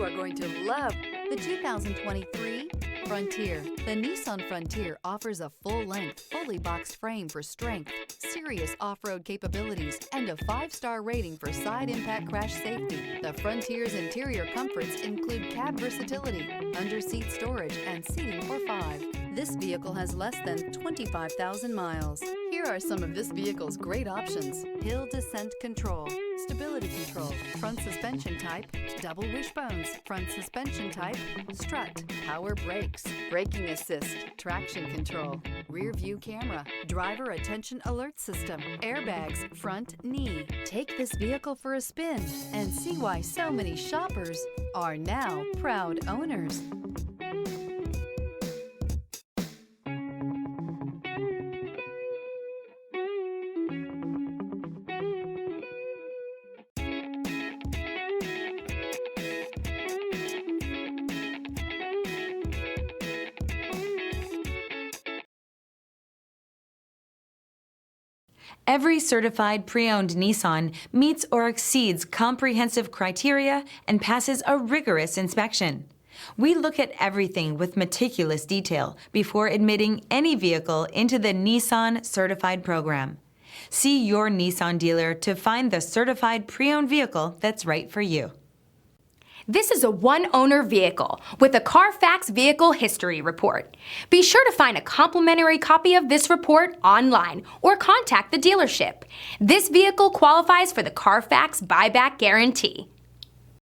are going to love the 2023 Frontier. The Nissan Frontier offers a full-length, fully boxed frame for strength, serious off-road capabilities, and a 5-star rating for side impact crash safety. The Frontier's interior comforts include cab versatility, under-seat storage, and seating for 5. This vehicle has less than 25,000 miles. Here are some of this vehicle's great options: hill descent control, stability control, front suspension type, double wishbones, front suspension type, strut, power brakes, braking assist, traction control, rear view camera, driver attention alert system, airbags, front knee. Take this vehicle for a spin and see why so many shoppers are now proud owners. Every certified pre-owned Nissan meets or exceeds comprehensive criteria and passes a rigorous inspection. We look at everything with meticulous detail before admitting any vehicle into the Nissan Certified program. See your Nissan dealer to find the certified pre-owned vehicle that's right for you. This is a one-owner vehicle with a Carfax Vehicle History Report. Be sure to find a complimentary copy of this report online or contact the dealership. This vehicle qualifies for the Carfax Buyback Guarantee.